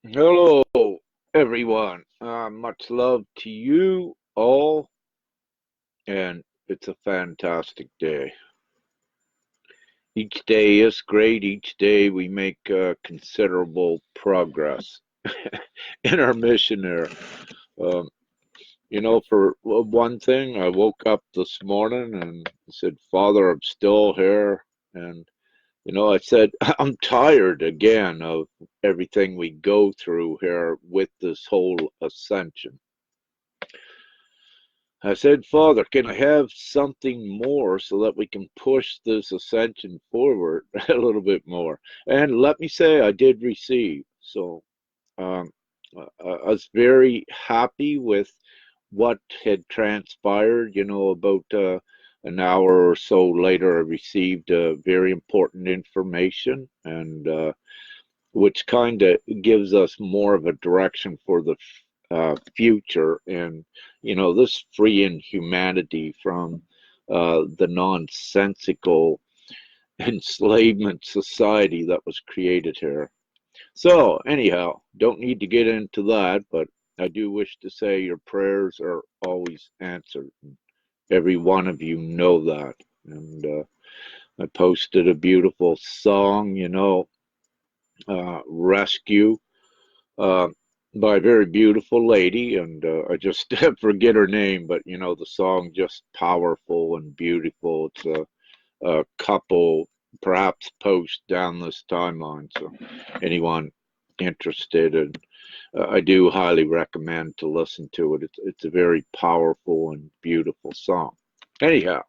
Hello, everyone. Much love to you all, and it's a fantastic day. Each day is great. Each day we make considerable progress in our mission here. Um, for one thing, I woke up this morning and said, Father, I'm still here. And, I said, I'm tired again of everything we go through here with this whole ascension. I said, Father, can I have something more so that we can push this ascension forward a little bit more? And let me say, I did receive. So um, I was very happy with what had transpired. About an hour or so later, I received very important information, and which kind of gives us more of a direction for the future, and this freeing humanity from the nonsensical enslavement society that was created here. So anyhow, don't need to get into that, but I do wish to say your prayers are always answered. Every one of you know that. And I posted a beautiful song, Rescue, uh, by a very beautiful lady, and I just forget her name, but the song just powerful and beautiful. It's a couple perhaps post down this timeline, so anyone interested, and I do highly recommend to listen to it. It's a very powerful and beautiful song. Anyhow,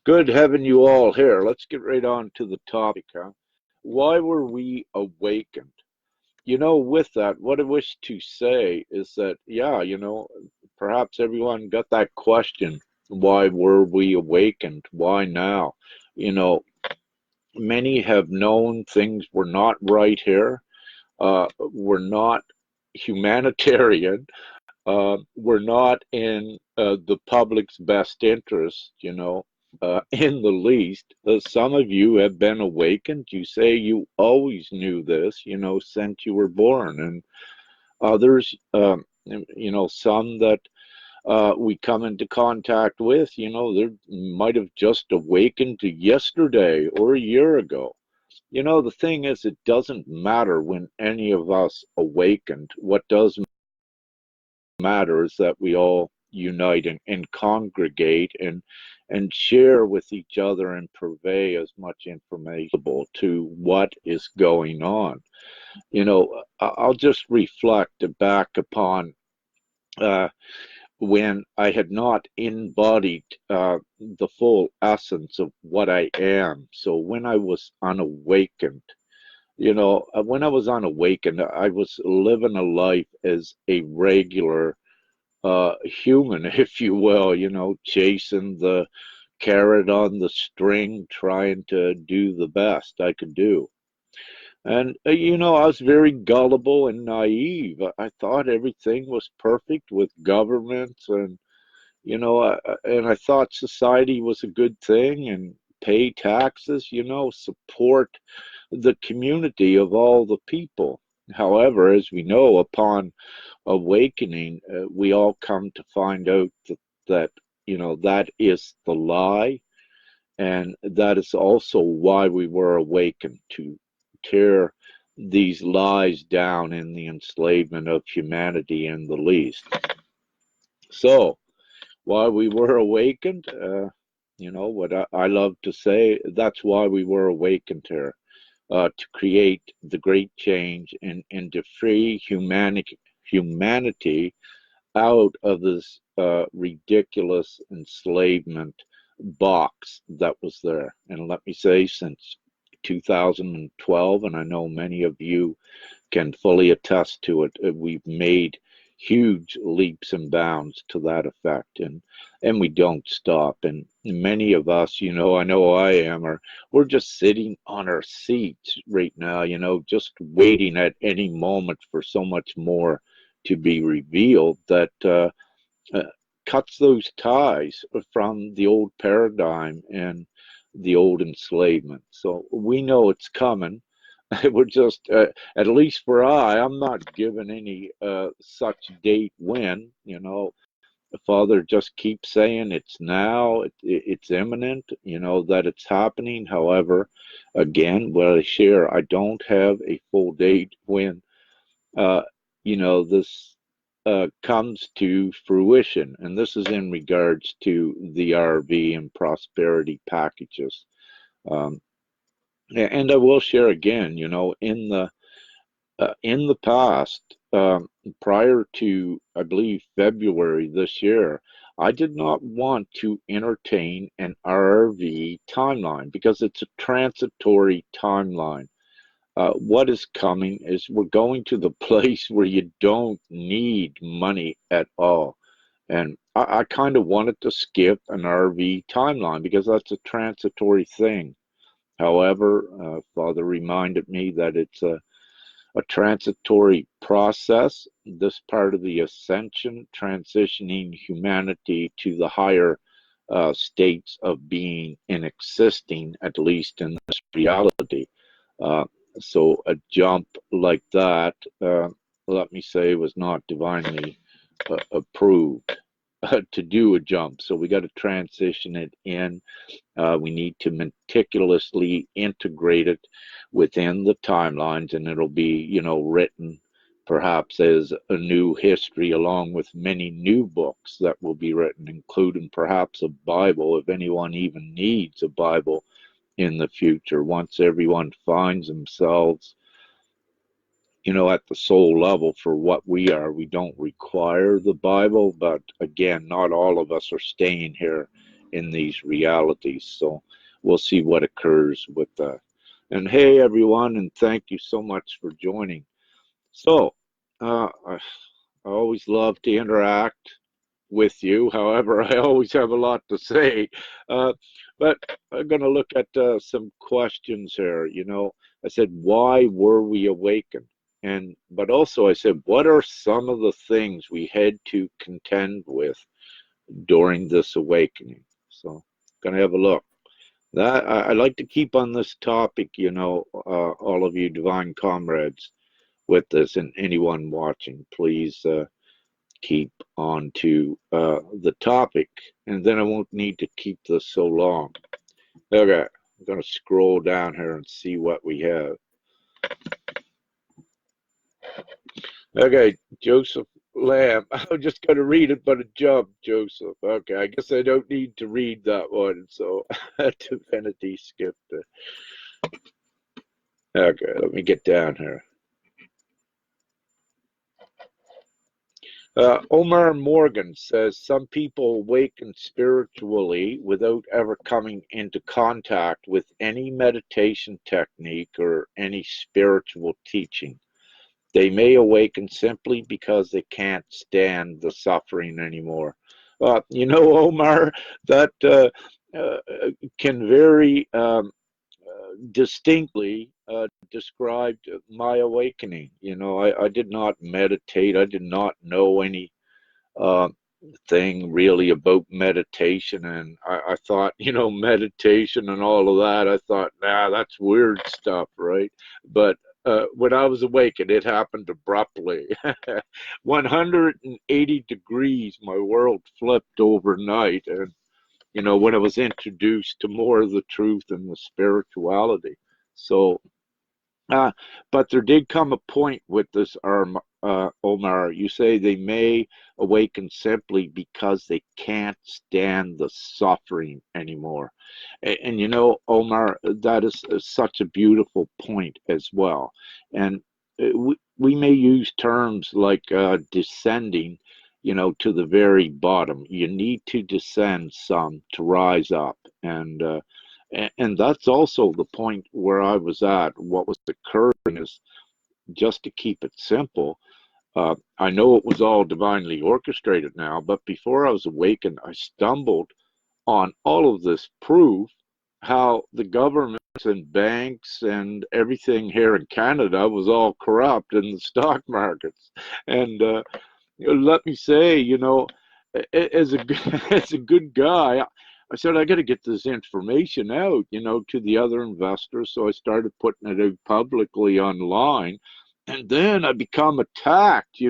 good having you all here. Let's get right on to the topic, huh? Why were we awakened? With that, what I wish to say is that, yeah, perhaps everyone got that question. Why were we awakened? Why now? You know, Many have known things were not right here. We're not humanitarian. We're not in the public's best interest, in the least. Some of you have been awakened. You say you always knew this, since you were born. And others, some that we come into contact with, they might have just awakened to yesterday or a year ago. The thing is, it doesn't matter when any of us awakened. What does matter is that we all unite and congregate and share with each other and purvey as much information to what is going on. I'll just reflect back upon uh, when I had not embodied the full essence of what I am. So when I was unawakened, when I was unawakened, I was living a life as a regular human, if you will, chasing the carrot on the string, trying to do the best I could do. And, I was very gullible and naive. I thought everything was perfect with governments, and, and I thought society was a good thing, and pay taxes, support the community of all the people. However, as we know, upon awakening, we all come to find out that, that is the lie, and that is also why we were awakened to tear these lies down in the enslavement of humanity in the least. So, why we were awakened, what I love to say, that's why we were awakened here, to create the great change and to free humanity out of this ridiculous enslavement box that was there. And let me say, since 2012, and I know many of you can fully attest to it, we've made huge leaps and bounds to that effect, and we don't stop. And many of us, I know I am, are we're just sitting on our seats right now, just waiting at any moment for so much more to be revealed that uh, cuts those ties from the old paradigm and the old enslavement. So we know it's coming. It would just, at least for I'm not given any such date when, the Father just keeps saying it's now, it's imminent, that it's happening. However, again, what I share, I don't have a full date when, uh, this comes to fruition. And this is in regards to the RV and prosperity packages. Um, and I will share again, in the past, prior to, I believe, February this year, I did not want to entertain an RV timeline because it's a transitory timeline. What is coming is we're going to the place where you don't need money at all. And I kind of wanted to skip an RV timeline because that's a transitory thing. However, Father reminded me that it's a transitory process, this part of the ascension, transitioning humanity to the higher states of being and existing, at least in this reality. Uh, so a jump like that, let me say, was not divinely approved to do a jump. So we got to transition it in. We need to meticulously integrate it within the timelines, and it'll be, written perhaps as a new history, along with many new books that will be written, including perhaps a Bible, if anyone even needs a Bible in the future. Once everyone finds themselves, at the soul level for what we are, we don't require the Bible, but again, not all of us are staying here in these realities. So we'll see what occurs with that. And hey, everyone, and thank you so much for joining. So I always love to interact with you. However, I always have a lot to say. Uh, but I'm going to look at some questions here. I said, why were we awakened? But also I said, what are some of the things we had to contend with during this awakening? So, going to have a look. That I like to keep on this topic, all of you divine comrades with this, and anyone watching, please keep on to the topic, and then I won't need to keep this so long. Okay, I'm going to scroll down here and see what we have. Okay, Joseph Lamb. I'm just going to read it, but it jumped, Joseph. Okay, I guess I don't need to read that one, so Divinity skipped it. Okay, let me get down here. Omar Morgan says some people awaken spiritually without ever coming into contact with any meditation technique or any spiritual teaching. They may awaken simply because they can't stand the suffering anymore. Omar, that can very distinctly described my awakening. I did not meditate. I did not know any uh, thing really about meditation. And I thought, meditation and all of that, I thought, nah, that's weird stuff, right? But when I was awakened, it happened abruptly. 180 degrees, my world flipped overnight. And when I was introduced to more of the truth and the spirituality. So, uh, but there did come a point with this, Omar. You say they may awaken simply because they can't stand the suffering anymore. And, Omar, that is such a beautiful point as well. And we may use terms like descending, to the very bottom. You need to descend some to rise up. And that's also the point where I was at. What was occurring is, just to keep it simple, I know it was all divinely orchestrated now, but before I was awakened, I stumbled on all of this proof how the governments and banks and everything here in Canada was all corrupt in the stock markets. And let me say, as a as a good guy, I said, I got to get this information out, to the other investors. So I started putting it out publicly online. And then I become attacked,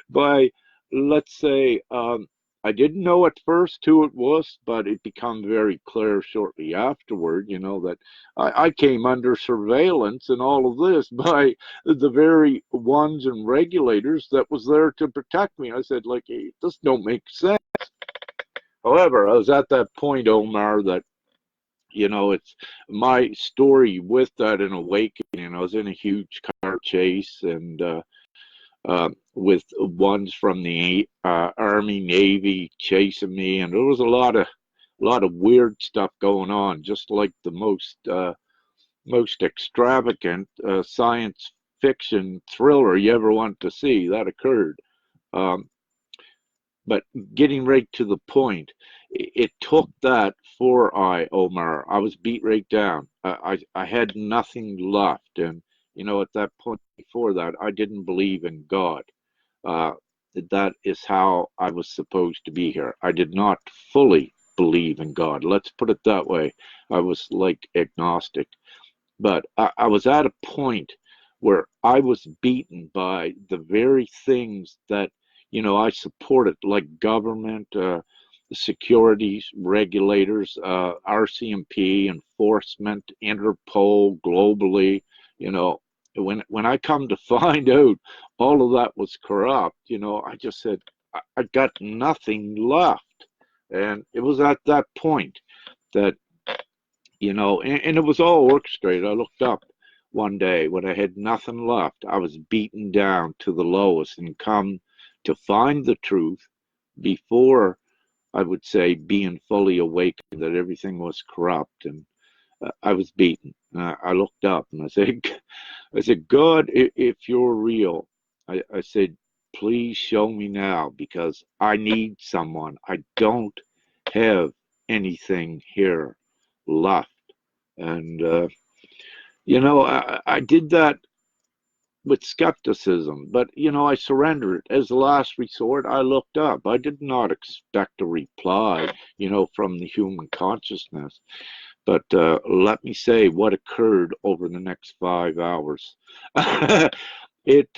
by, let's say, I didn't know at first who it was, but it became very clear shortly afterward, that I came under surveillance and all of this by the very ones and regulators that was there to protect me. I said, like, hey, this don't make sense. However, I was at that point, Omar, that it's my story with that and awakening. I was in a huge car chase and with ones from the Army, Navy chasing me, and there was a lot of weird stuff going on, just like the most extravagant science fiction thriller you ever want to see. That occurred. Um, But getting right to the point, it took that for Omar. I was beat right down. I had nothing left. And, at that point before that, I didn't believe in God. Uh, that is how I was supposed to be here. I did not fully believe in God. Let's put it that way. I was like agnostic. But I was at a point where I was beaten by the very things that, I supported, like government, securities, regulators, RCMP, enforcement, Interpol, globally, you know. When I come to find out all of that was corrupt, I just said, I got nothing left. And it was at that point that and it was all orchestrated. I looked up one day when I had nothing left. I was beaten down to the lowest and come to find the truth before I would say being fully awakened that everything was corrupt and I was beaten. I looked up and I said, I said, God, if you're real, I said, please show me now because I need someone. I don't have anything here left. And, I did that with skepticism, but, I surrendered. As a last resort, I looked up. I did not expect a reply, from the human consciousness. But let me say what occurred over the next 5 hours. it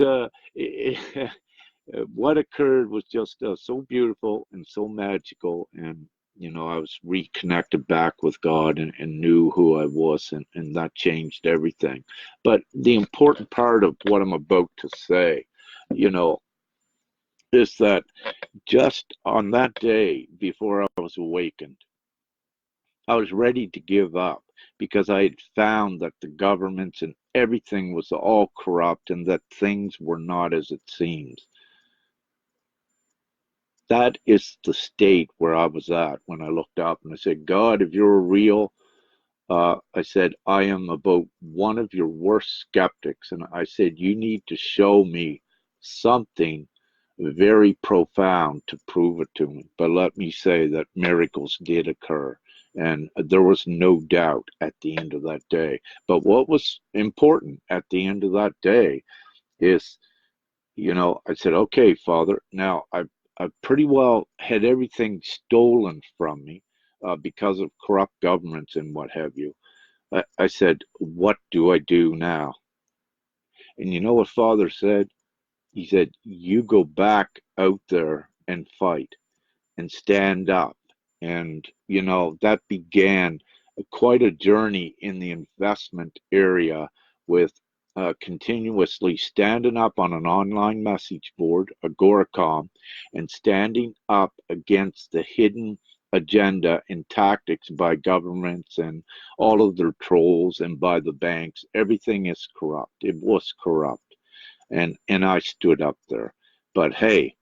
what occurred was just so beautiful and so magical, and I was reconnected back with God and knew who I was, and that changed everything. But the important part of what I'm about to say, you know is that just on that day before I was awakened, I was ready to give up because I had found that the governments and everything was all corrupt and that things were not as it seems. That is the state where I was at when I looked up and I said, God, if you're real, I said, I am about one of your worst skeptics. And I said, you need to show me something very profound to prove it to me. But let me say that miracles did occur. And there was no doubt at the end of that day. But what was important at the end of that day is, I said, okay, Father, now I've pretty well had everything stolen from me because of corrupt governments and what have you. I said, what do I do now? And you know what Father said? He said, you go back out there and fight and stand up. And, that began quite a journey in the investment area with continuously standing up on an online message board, Agoracom, and standing up against the hidden agenda and tactics by governments and all of their trolls and by the banks. Everything is corrupt. It was corrupt. And I stood up there. But hey,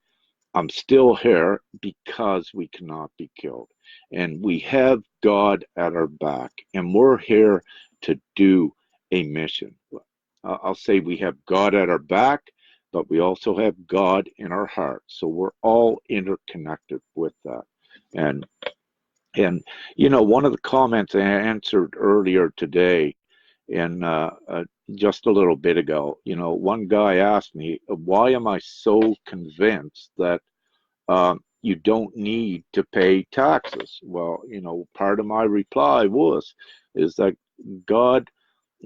I'm still here because we cannot be killed. And we have God at our back. And we're here to do a mission. I'll say we have God at our back, but we also have God in our heart. So we're all interconnected with that. And one of the comments I answered earlier today, and just a little bit ago, one guy asked me, why am I so convinced that you don't need to pay taxes. Well, part of my reply is that God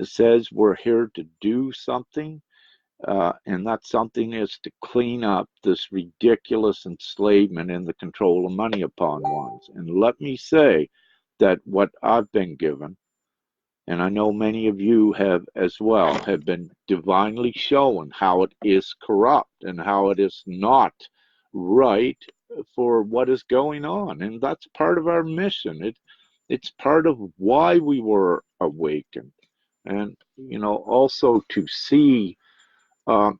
says we're here to do something, and that something is to clean up this ridiculous enslavement and the control of money upon ones. And let me say that what I've been given, and I know many of you have as well, have been divinely shown how it is corrupt and how it is not right for what is going on. And that's part of our mission. It's part of why we were awakened. And, also to see um,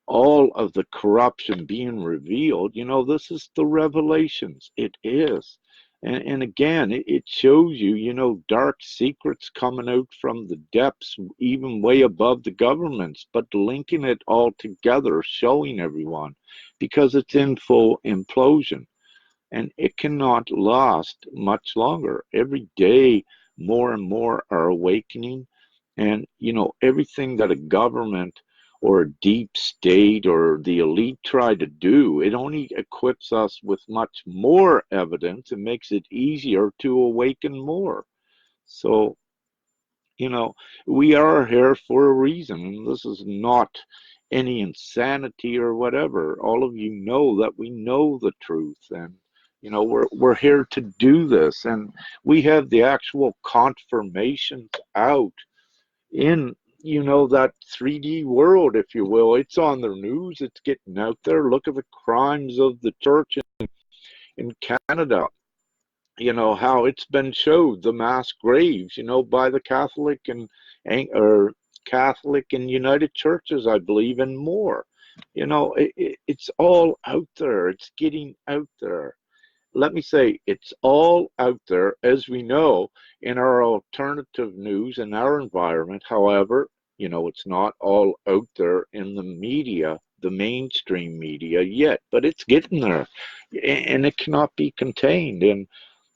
all of the corruption being revealed, this is the revelations. It is. And again, it shows you, dark secrets coming out from the depths, even way above the governments, but linking it all together, showing everyone, because it's in full implosion. And it cannot last much longer. Every day, more and more are awakening. And, everything that a government or a deep state or the elite try to do, it only equips us with much more evidence and makes it easier to awaken more. So, you know, we are here for a reason, and this is not any insanity or whatever. All of you know that we know the truth, and we're here to do this, and we have the actual confirmations out in that 3D world, if you will. It's on the news. It's getting out there. Look at the crimes of the church in Canada, how it's been showed, the mass graves, by the Catholic or Catholic and United Churches, I believe, and more. It's all out there. It's getting out there. Let me say, it's all out there, as we know, in our alternative news and our environment. However, it's not all out there in the media, the mainstream media yet, but it's getting there, and it cannot be contained. And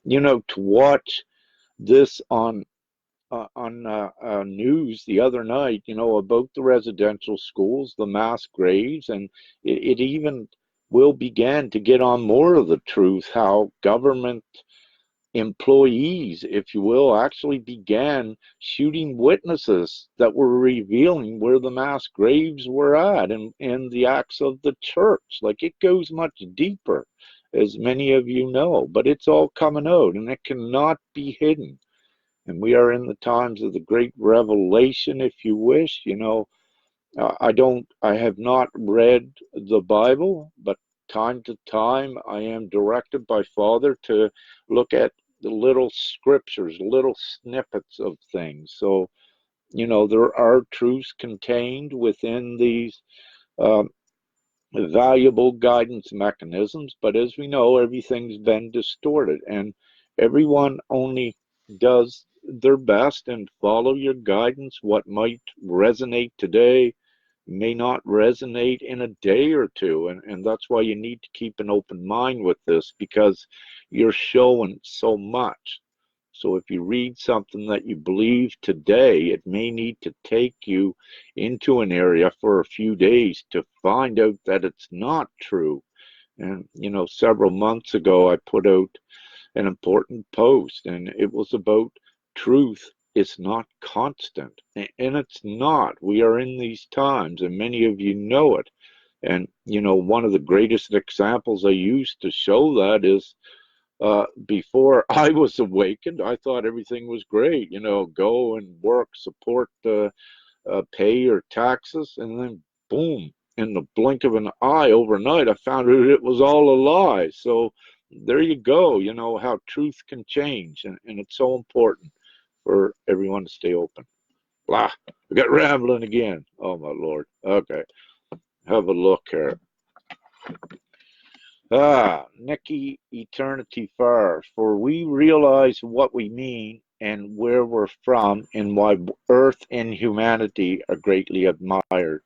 to watch this on news the other night, about the residential schools, the mass graves, and it even will begin to get on more of the truth, how government employees, if you will, actually began shooting witnesses that were revealing where the mass graves were at and the acts of the church. Like, it goes much deeper, as many of you know, but it's all coming out and it cannot be hidden. And we are in the times of the great revelation, if you wish. I have not read the Bible, but time to time I am directed by Father to look at the little scriptures, little snippets of things. So, there are truths contained within these um, valuable guidance mechanisms, but as we know, everything's been distorted, and everyone only does their best and follow your guidance. What might resonate today may not resonate in a day or two, and that's why you need to keep an open mind with this, because you're showing so much. So if you read something that you believe today, it may need to take you into an area for a few days to find out that it's not true. And several months ago I put out an important post, and it was about truth is not constant. And it's not. We are in these times, and many of you know it. And one of the greatest examples I use to show that is before I was awakened, I thought everything was great. Go and work, support, pay your taxes, and then boom, in the blink of an eye, overnight, I found out it was all a lie. So there you go. How truth can change, and it's so important for everyone to stay open. Blah, I got rambling again. Oh my Lord. Okay, have a look here. Nikki, eternity far, for we realize what we mean and where we're from, and why Earth and humanity are greatly admired.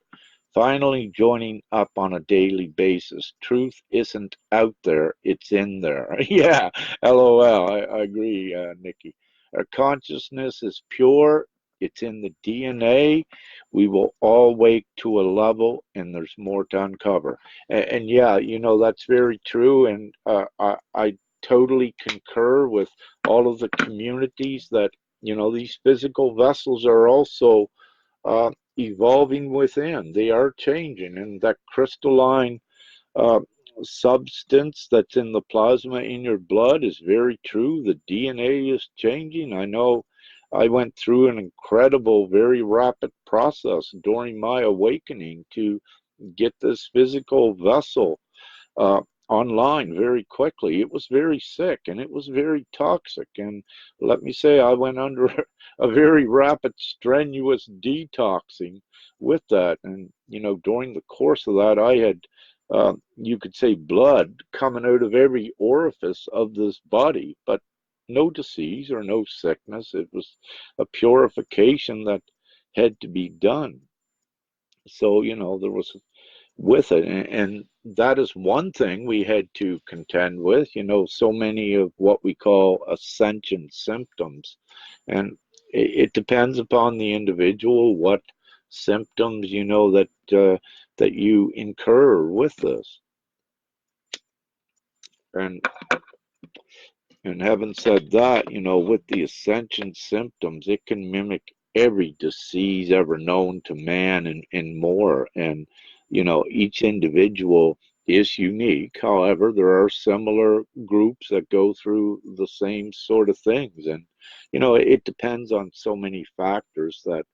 Finally joining up on a daily basis. Truth isn't out there, it's in there. Yeah, LOL, I agree, Nikki. Our consciousness is pure, It's in the DNA. We will all wake to a level, and there's more to uncover. And yeah, that's very true. And I totally concur with all of the communities that, these physical vessels are also uh, evolving within. They are changing, and that crystalline uh, substance that's in the plasma in your blood is very true. The DNA is changing. I know I went through an incredible, very rapid process during my awakening to get this physical vessel uh, online very quickly. It was very sick and it was very toxic. And let me say, I went under a very rapid, strenuous detoxing with that. And, during the course of that, I had, you could say, blood coming out of every orifice of this body, but no disease or no sickness. It was a purification that had to be done. So, there was with it. And that is one thing we had to contend with, so many of what we call ascension symptoms. And it depends upon the individual what symptoms, that you incur with this. And And having said that, with the ascension symptoms, it can mimic every disease ever known to man and more. And, each individual is unique. However, there are similar groups that go through the same sort of things. And, it depends on so many factors that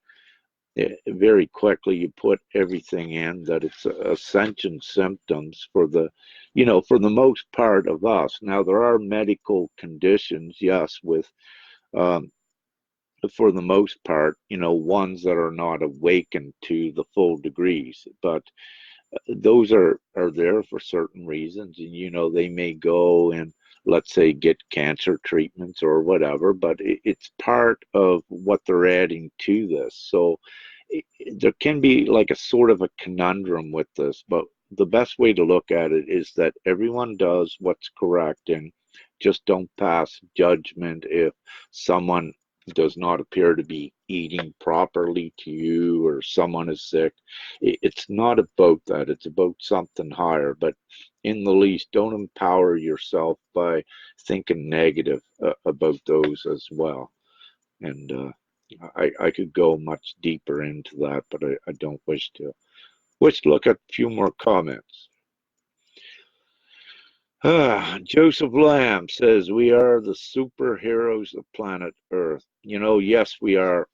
very quickly you put everything in that it's ascension symptoms for the most part of us. Now there are medical conditions, yes, with um, for the most part, ones that are not awakened to the full degrees, but those are there for certain reasons, and they may go and let's say get cancer treatments or whatever, but it's part of what they're adding to this. So there can be like a sort of a conundrum with this, but the best way to look at it is that everyone does what's correct, and just don't pass judgment if someone does not appear to be eating properly to you or someone is sick. It's not about that. It's about something higher. But in the least, don't empower yourself by thinking negative about those as well. And I could go much deeper into that, but I don't wish to. Wish to look at a few more comments. Joseph Lamb says, we are the superheroes of planet Earth. Yes, we are.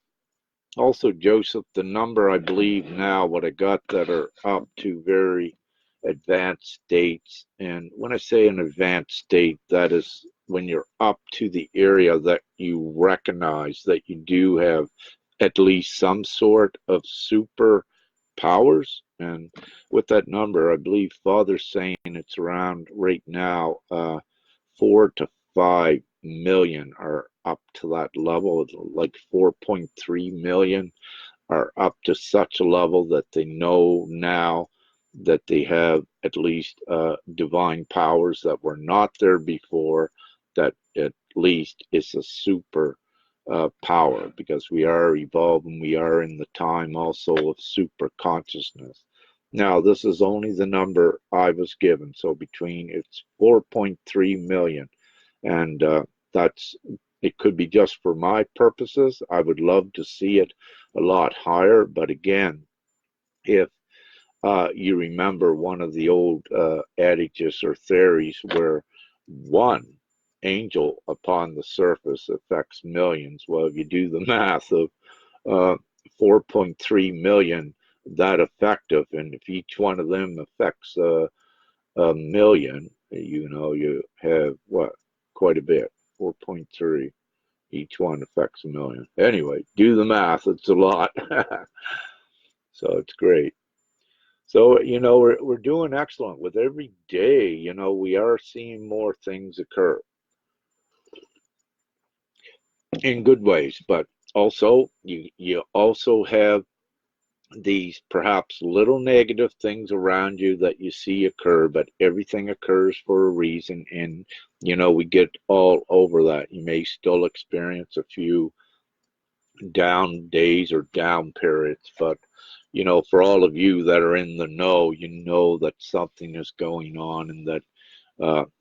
Also, Joseph, the number I believe now, what I got that are up to very advanced states. And when I say an advanced state, that is when you're up to the area that you recognize that you do have at least some sort of super powers. And with that number, I believe Father's saying it's around right now 4 to 5 million are up to that level, like 4.3 million are up to such a level that they know now that they have at least divine powers that were not there before, that at least is a super power, because we are evolving, we are in the time also of super consciousness. Now, this is only the number I was given, so between it's 4.3 million, and that's it could be just for my purposes. I would love to see it a lot higher, but again, if you remember one of the old adages or theories where one angel upon the surface affects millions. Well, if you do the math of uh, 4.3 million that effective, and if each one of them affects a million, you have what? Quite a bit. 4.3. Each one affects a million. Anyway, do the math. It's a lot. So it's great. So, we're doing excellent with every day. We are seeing more things occur in good ways, but also you also have these perhaps little negative things around you that you see occur, but everything occurs for a reason, and we get all over that. You may still experience a few down days or down periods, but for all of you that are in the know, you know that something is going on and that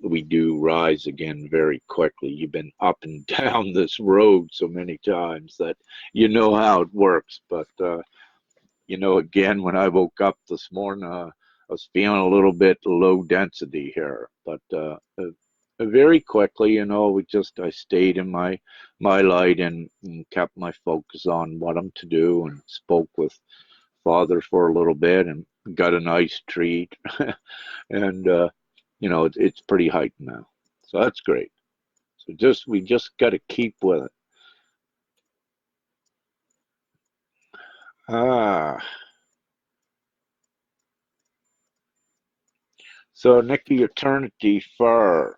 we do rise again very quickly. You've been up and down this road so many times that you know how it works. But again, when I woke up this morning, I was feeling a little bit low density here, but very quickly, I stayed in my light and kept my focus on what I'm to do, and spoke with Father for a little bit and got a nice treat, and it's pretty heightened now, so that's great. So we just got to keep with it. Ah, so Nikki Eternity Far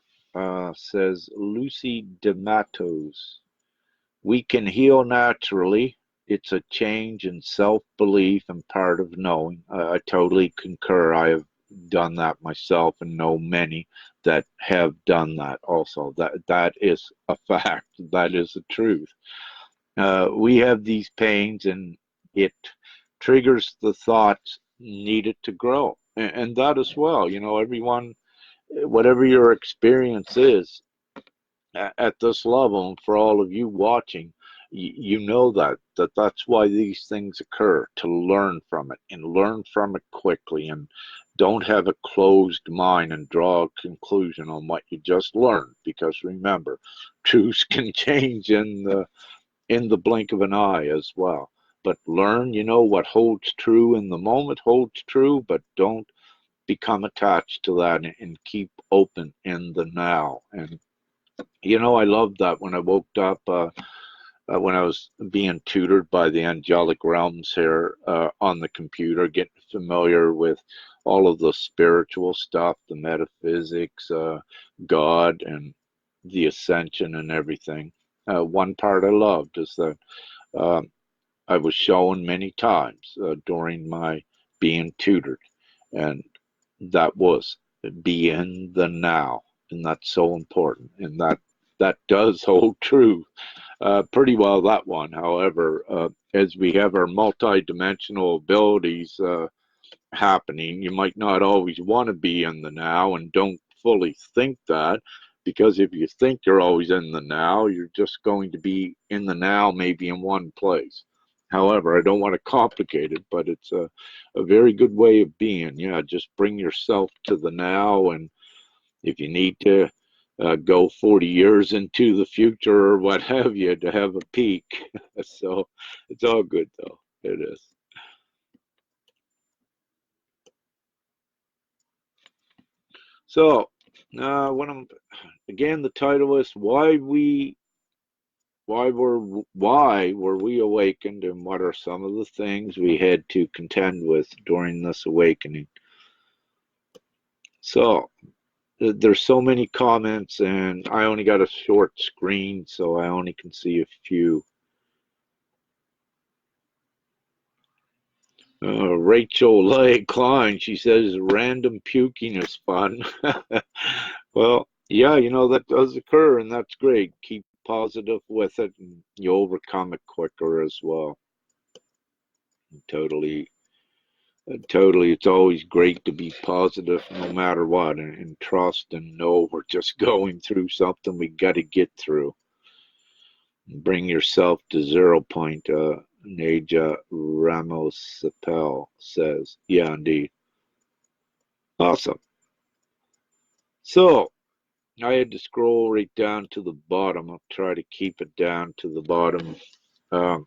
says Lucy DeMatos. We can heal naturally. It's a change in self-belief and part of knowing. I totally concur. I have done that myself and know many that have done that also. That is a fact. That is the truth. We have these pains and it triggers the thoughts needed to grow. And that as well. Everyone, whatever your experience is, at this level, and for all of you watching, you know that's why these things occur, to learn from it and learn from it quickly, and don't have a closed mind and draw a conclusion on what you just learned, because remember, truths can change in the blink of an eye as well. But learn, what holds true in the moment holds true, but don't become attached to that, and keep open in the now. And I loved that when I woke up, when I was being tutored by the angelic realms here on the computer, getting familiar with all of the spiritual stuff, the metaphysics, God, and the ascension and everything. One part I loved is that uh, I was shown many times during my being tutored, and that was be in the now, and that's so important, and that does hold true pretty well, that one. However, as we have our multi-dimensional abilities happening, you might not always want to be in the now, and don't fully think that, because if you think you're always in the now, you're just going to be in the now, maybe in one place. However, I don't want to complicate it, but it's a very good way of being. Yeah, just bring yourself to the now, and if you need to go 40 years into the future or what have you to have a peak. So it's all good, though. It is. So, when I'm again, the title is why were we awakened, and what are some of the things we had to contend with during this awakening? So, there's so many comments, and I only got a short screen, so I only can see a few. Rachel Leigh Klein, she says random puking is fun. Well, yeah, that does occur, and that's great. Keep positive with it, and you overcome it quicker as well. Totally, totally. It's always great to be positive no matter what, and trust and know we're just going through something we got to get through. Bring yourself to 0 point. Naja Ramos Sapel says, yeah, indeed. Awesome. So I had to scroll right down to the bottom. I'll try to keep it down to the bottom. Um,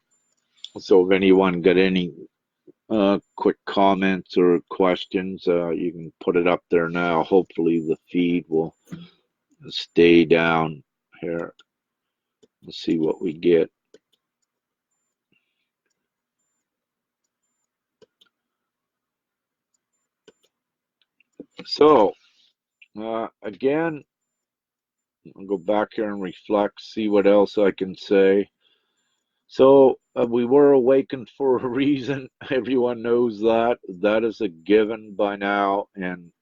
so if anyone got any quick comments or questions, you can put it up there now. Hopefully the feed will stay down here. Let's see what we get. So again, I'll go back here and reflect, see what else I can say. So we were awakened for a reason. Everyone knows that. That is a given by now. And,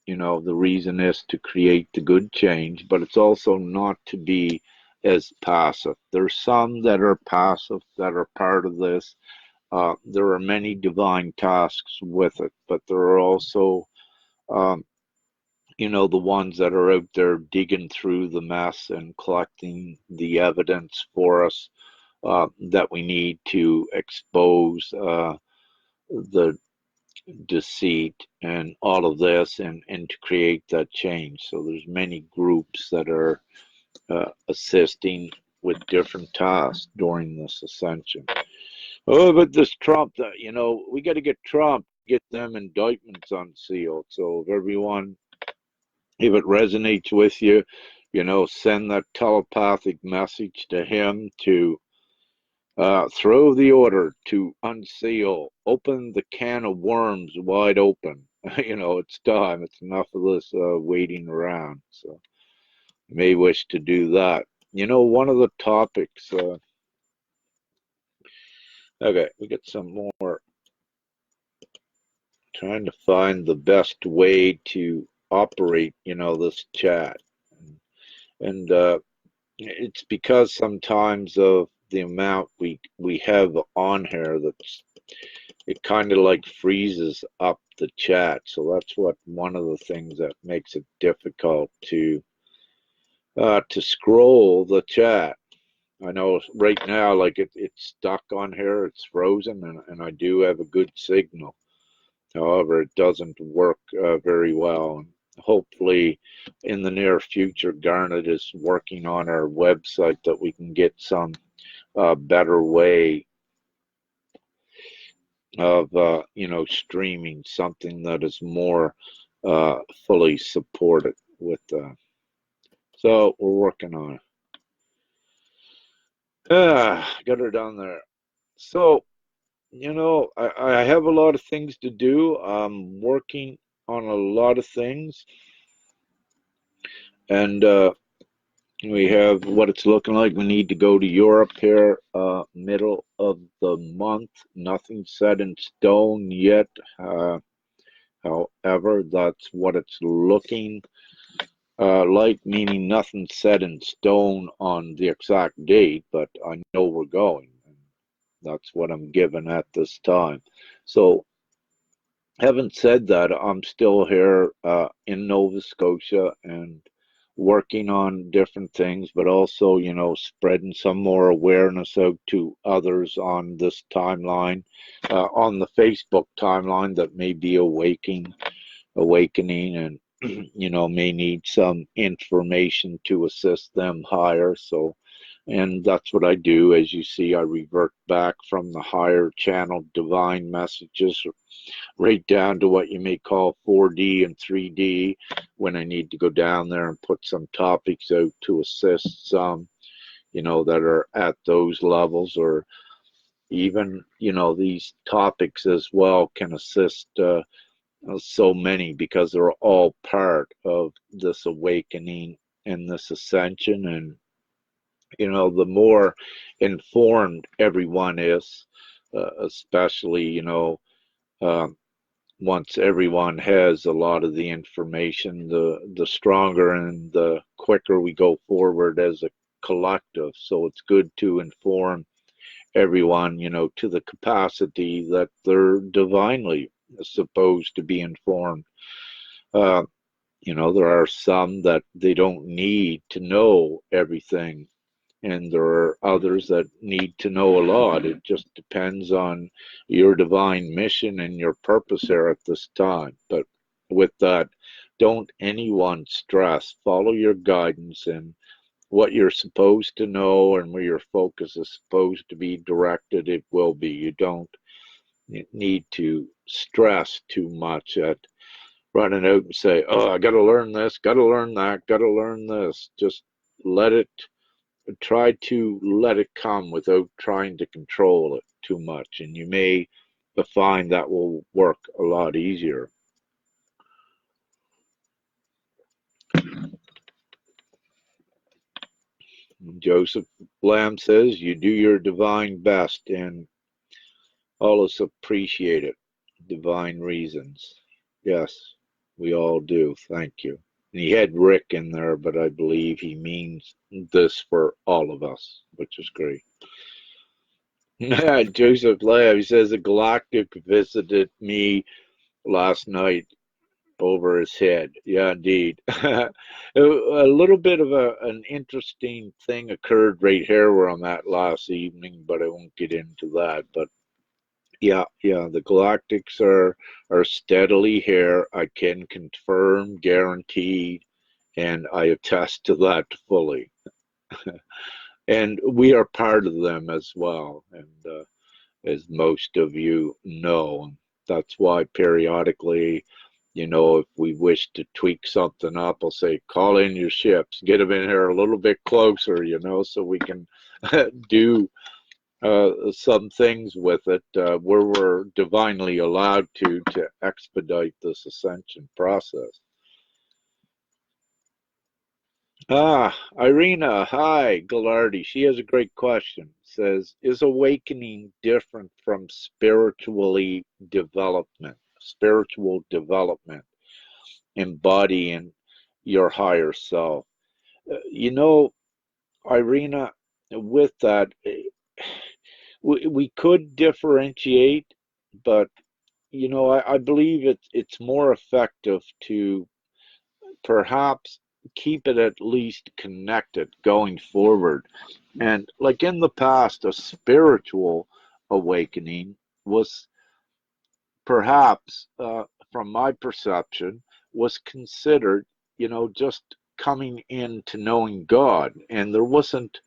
the reason is to create the good change, but it's also not to be as passive. There's some that are passive that are part of this. There are many divine tasks with it, but there are also, um, the ones that are out there digging through the mess and collecting the evidence for us that we need to expose the deceit and all of this and to create that change. So there's many groups that are assisting with different tasks during this ascension. Oh, but this Trump, we got to get Trump, get them indictments unsealed. So if everyone, if it resonates with you, send that telepathic message to him to throw the order to unseal, open the can of worms wide open. It's time. It's enough of this waiting around. So you may wish to do that. One of the topics, okay, we got some more. Trying to find the best way to operate, this chat. And it's because sometimes of the amount we have on here that's it kind of like freezes up the chat. So that's one of the things that makes it difficult to scroll the chat. I know right now, like it's stuck on here, it's frozen, and I do have a good signal. However, it doesn't work very well. And hopefully, in the near future, Garnet is working on our website that we can get some better way of streaming, something that is more fully supported with. So we're working on it. Got her down there. So I have a lot of things to do. I'm working on a lot of things, and we have what it's looking like. We need to go to Europe here, middle of the month. Nothing set in stone yet. However, that's what it's looking like, meaning nothing set in stone on the exact date, but I know we're going. That's what I'm given at this time. So, having said that, I'm still here in Nova Scotia and working on different things, but also, spreading some more awareness out to others on this timeline, on the Facebook timeline that may be awakening and, may need some information to assist them higher. So, and that's what I do. As you see, I revert back from the higher channel divine messages right down to what you may call 4D and 3D when I need to go down there and put some topics out to assist some, that are at those levels, or even, these topics as well can assist so many because they're all part of this awakening and this ascension. And, the more informed everyone is, especially, um, once everyone has a lot of the information, the stronger and the quicker we go forward as a collective. So it's good to inform everyone, to the capacity that they're divinely supposed to be informed. Uh, there are some that they don't need to know everything, and there are others that need to know a lot. It just depends on your divine mission and your purpose here at this time. But with that, don't anyone stress. Follow your guidance and what you're supposed to know and where your focus is supposed to be directed, it will be. You don't need to stress too much at running out and say, oh, I got to learn this, got to learn that, got to learn this. Just let it try to let it come without trying to control it too much, and you may find that will work a lot easier. Joseph Lamb says, you do your divine best and always appreciate it. Divine reasons. Yes, we all do. Thank you. And he had Rick in there, but I believe he means this for all of us, which is great. Joseph Lab, he says a galactic visited me last night over his head. Yeah, indeed. A little bit of an interesting thing occurred right here where I'm at last evening, but I won't get into that. But yeah, the galactics are steadily here. I can confirm, guaranteed, and I attest to that fully. And we are part of them as well. And as most of you know, that's why periodically, if we wish to tweak something up, I'll say, call in your ships, get them in here a little bit closer, so we can do some things with it where we're divinely allowed to expedite this ascension process. Irina, hi, Gallardi. She has a great question. Says, is awakening different from spiritual development, embodying your higher self? You know, Irina, with that, we could differentiate, but I believe it's more effective to perhaps keep it at least connected going forward. And like in the past, a spiritual awakening was perhaps, from my perception, was considered, just coming into knowing God. And there wasn't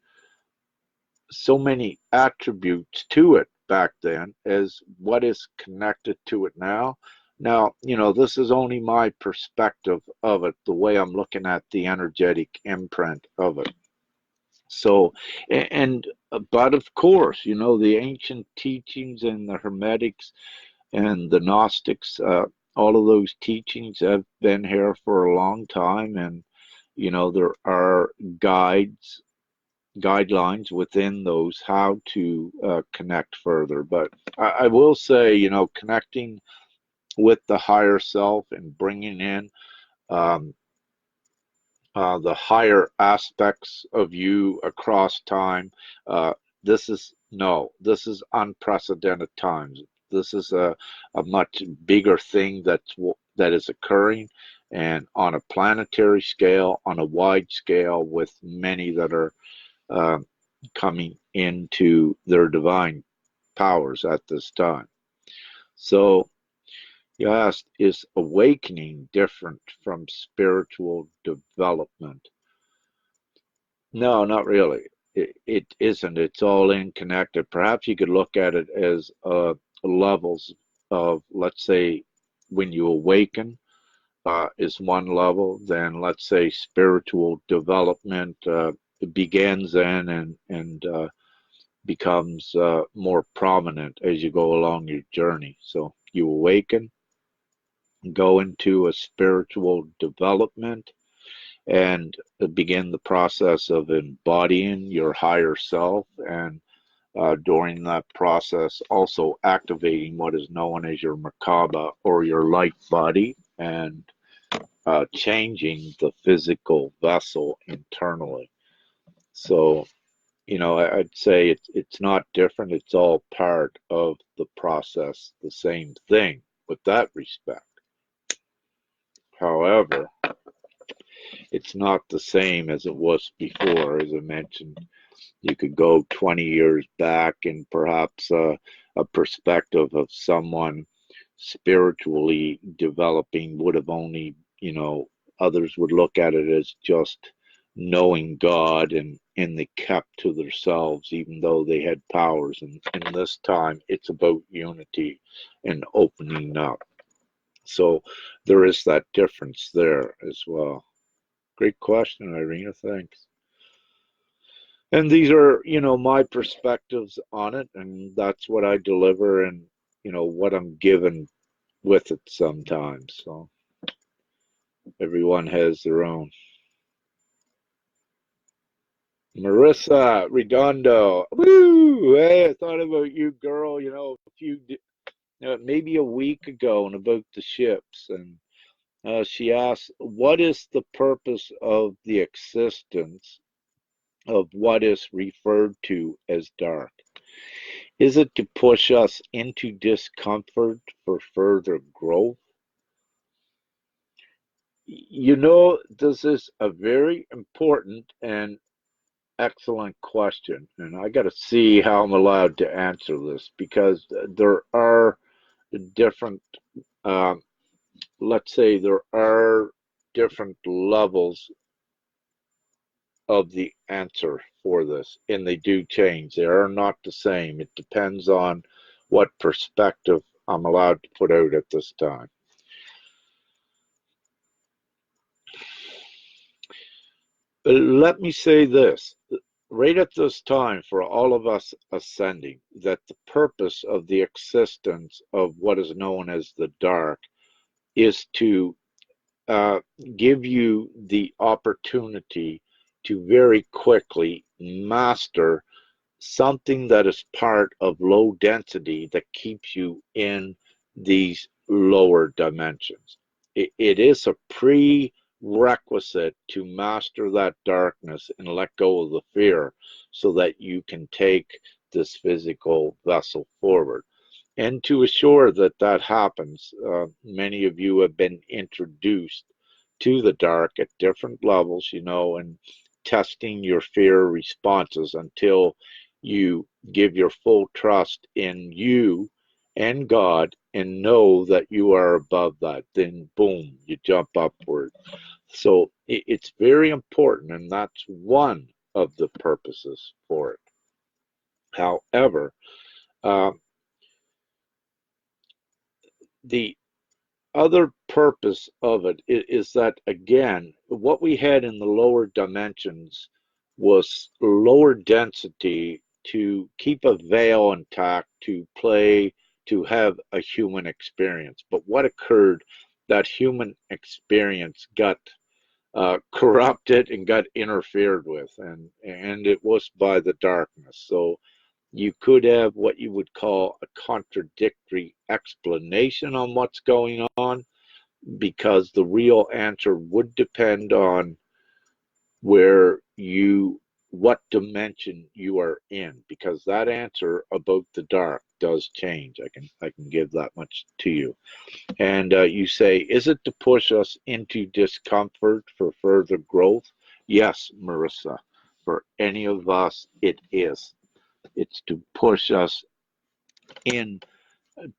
so many attributes to it back then as what is connected to it now. Now, this is only my perspective of it, the way I'm looking at the energetic imprint of it. So, and, but of course, the ancient teachings and the Hermetics and the Gnostics, all of those teachings have been here for a long time. And, there are guidelines within those how to connect further. But I will say, connecting with the higher self and bringing in um, the higher aspects of you across time. Uh, this is no, this is unprecedented times. This is a much bigger thing that is occurring, and on a planetary scale, on a wide scale, with many that are uh, coming into their divine powers at this time. So you asked, is awakening different from spiritual development? No, not really. It isn't. It's all in connected. Perhaps you could look at it as levels of, let's say, when you awaken is one level, then let's say spiritual development begins then and becomes more prominent as you go along your journey. So you awaken, go into a spiritual development, and begin the process of embodying your higher self. And during that process, also activating what is known as your Merkaba or your light body, and changing the physical vessel internally. So, I'd say it's not different. It's all part of the process, the same thing with that respect. However, it's not the same as it was before. As I mentioned, you could go 20 years back and perhaps a perspective of someone spiritually developing would have only, others would look at it as just knowing God, and they kept to themselves even though they had powers. And this time it's about unity and opening up. So there is that difference there as well. Great question, Irina. Thanks. And these are, my perspectives on it, and that's what I deliver, and, what I'm given with it sometimes. So everyone has their own. Marissa Redondo, woo! Hey, I thought about you, girl. Maybe a week ago, and about the ships, and She asks, what is the purpose of the existence of what is referred to as dark? Is it to push us into discomfort for further growth? You know, this is a very important and excellent question, and I got to see how I'm allowed to answer this because there are different, um, let's say, there are different levels of the answer for this, and they do change. They are not the same. It depends on what perspective I'm allowed to put out at this time. Let me say this. Right at this time, for all of us ascending, that the purpose of the existence of what is known as the dark is to uh, give you the opportunity to very quickly master something that is part of low density that keeps you in these lower dimensions. It is a prerequisite to master that darkness and let go of the fear so that you can take this physical vessel forward. And to assure that that happens, many of you have been introduced to the dark at different levels, and testing your fear responses until you give your full trust in you and God and know that you are above that. Then, boom, you jump upward. So it's very important, and that's one of the purposes for it. However, uh, the other purpose of it is that, again, what we had in the lower dimensions was lower density to keep a veil intact, to play, to have a human experience. But what occurred, that human experience got corrupted and got interfered with, and it was by the darkness. So you could have what you would call a contradictory explanation on what's going on, because the real answer would depend on where you, what dimension you are in, because that answer about the dark does change. I can give that much to you. And you say, is it to push us into discomfort for further growth? Yes, Marissa, for any of us it is. It's to push us in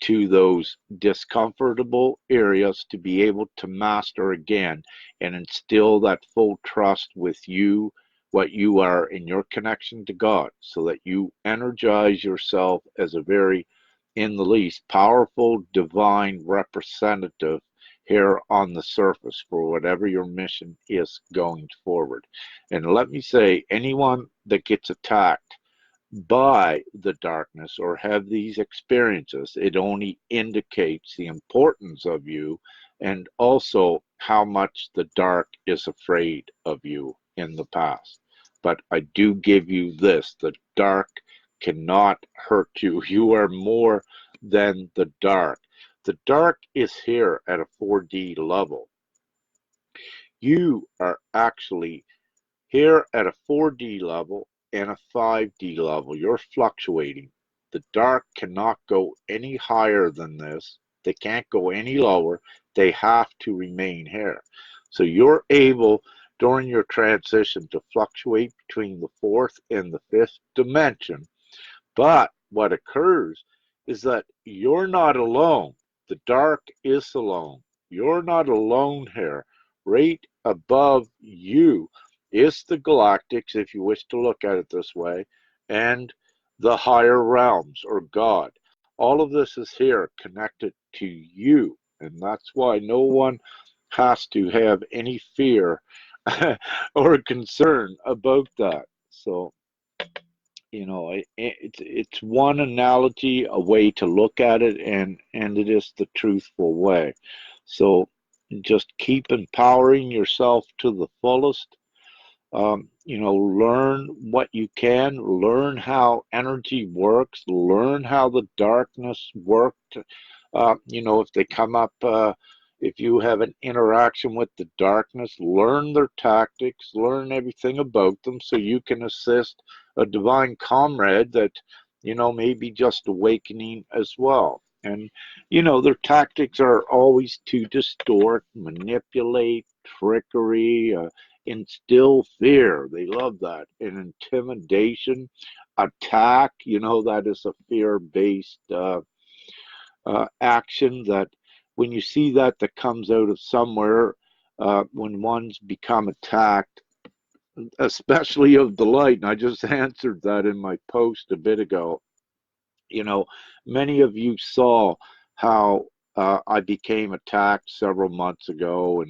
to those discomfortable areas to be able to master again and instill that full trust with you, what you are in your connection to God, so that you energize yourself as a very, in the least, powerful divine representative here on the surface for whatever your mission is going forward. And let me say, anyone that gets attacked by the darkness or have these experiences, it only indicates the importance of you and also how much the dark is afraid of you in the past. But I do give you this: the dark cannot hurt you. You are more than the dark. The dark is here at a 4D level. You are actually here at a 4D level and a 5D level. You're fluctuating. The dark cannot go any higher than this. They can't go any lower. They have to remain here. So you're able, during your transition, to fluctuate between the fourth and the fifth dimension. But what occurs is that you're not alone. The dark is alone. You're not alone here. Right above you is the galactics, if you wish to look at it this way, and the higher realms, or God. All of this is here connected to you. And that's why no one has to have any fear or concern about that. So, it's one analogy, a way to look at it, and it is the truthful way. So just keep empowering yourself to the fullest. Learn what you can, learn how energy works, learn how the darkness worked. If they come up if you have an interaction with the darkness, learn their tactics, learn everything about them so you can assist a divine comrade that, may be just awakening as well. And, their tactics are always to distort, manipulate, trickery, instill fear. They love that. And intimidation, attack, that is a fear-based action that when you see that comes out of somewhere, when one's become attacked, especially of the light, and I just answered that in my post a bit ago. Many of you saw how I became attacked several months ago,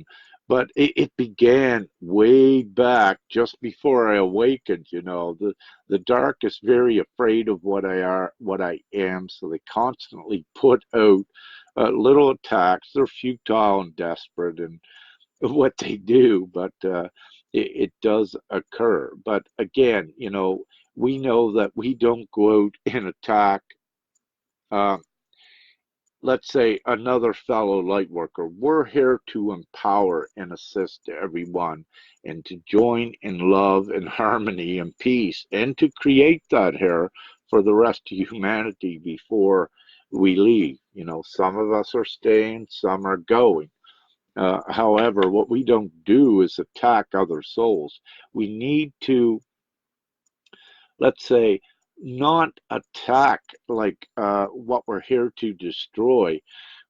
but it began way back just before I awakened. The dark is very afraid of what I am, so they constantly put out little attacks. They're futile and desperate in what they do, but it does occur. But again, we know that we don't go out and attack, uh, let's say, another fellow light worker. We're here to empower and assist everyone and to join in love and harmony and peace and to create that here for the rest of humanity before we leave. Some of us are staying, some are going. However, what we don't do is attack other souls. We need to, let's say, not attack like what we're here to destroy.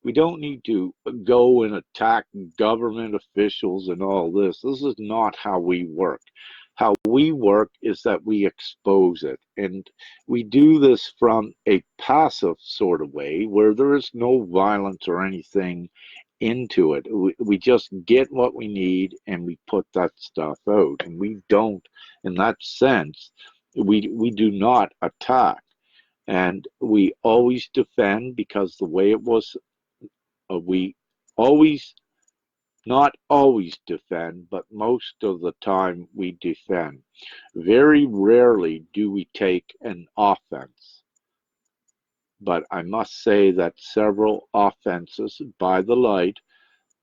We don't need to go and attack government officials and all this. This is not how we work. How we work is that we expose it. And we do this from a passive sort of way where there is no violence or anything into it. We just get what we need and we put that stuff out. And we don't, in that sense, we do not attack. And we always defend because the way it was, we always, not always defend, but most of the time we defend. Very rarely do we take an offense. But I must say that several offenses by the light,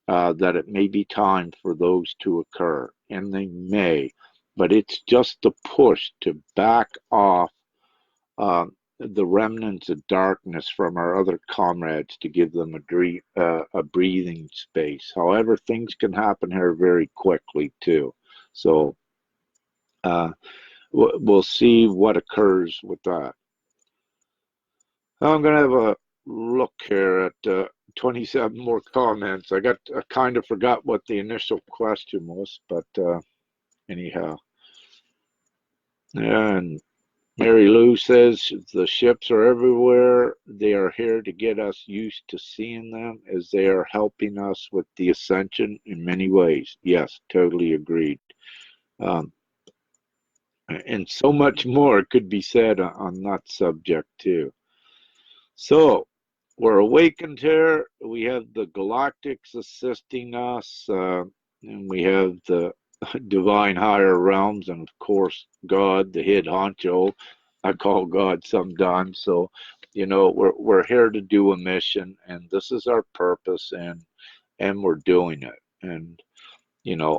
that it may be time for those to occur, and they may, but it's just a push to back off the remnants of darkness from our other comrades to give them a breathing space. However, things can happen here very quickly too. So we'll see what occurs with that. I'm going to have a look here at 27 more comments. I kind of forgot what the initial question was, but anyhow. And Mary Lou says the ships are everywhere. They are here to get us used to seeing them as they are helping us with the ascension in many ways. Yes, totally agreed. And so much more could be said on that subject too. So we're awakened here. We have the galactics assisting us, and we have the divine higher realms, and of course God, the head honcho. I call God sometimes. So, we're here to do a mission, and this is our purpose, and we're doing it. And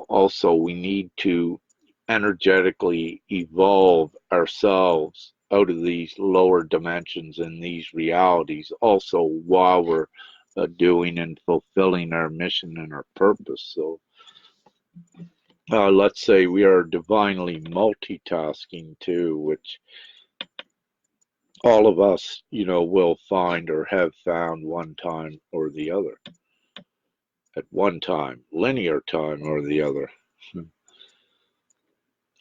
also we need to energetically evolve ourselves out of these lower dimensions and these realities also while we're doing and fulfilling our mission and our purpose. So let's say we are divinely multitasking too, which all of us, will find or have found one time or the other. At one time, linear time or the other.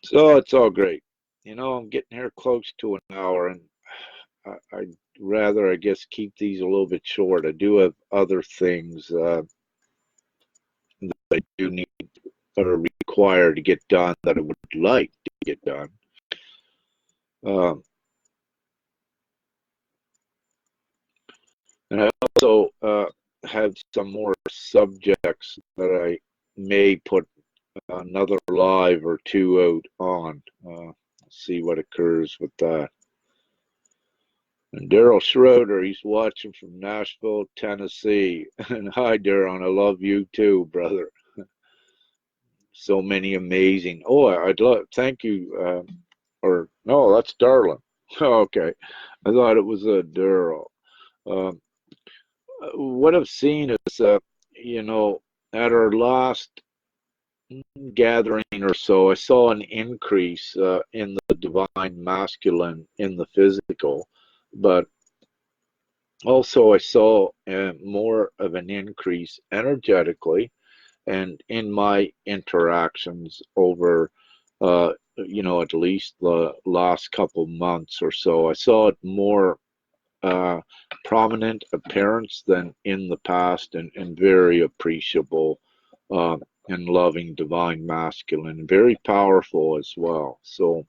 So it's all great. I'm getting here close to an hour, and I'd rather, I guess, keep these a little bit short. I do have other things that I do need or require to get done that I would like to get done. And I also have some more subjects that I may put another live or two out on. See what occurs with that. And Daryl Schroeder, he's watching from Nashville, Tennessee. And hi, Daryl, I love you too, brother. So many amazing. Oh, I'd love. Thank you. Or no, that's Darlin. Okay, I thought it was a Daryl. Um, what I've seen is, you know, at our last gathering or so, I saw an increase in the divine masculine in the physical, but also I saw more of an increase energetically and in my interactions over, at least the last couple months or so. I saw it more uh, prominent appearance than in the past, and very appreciable uh, and loving divine masculine, very powerful as well. So,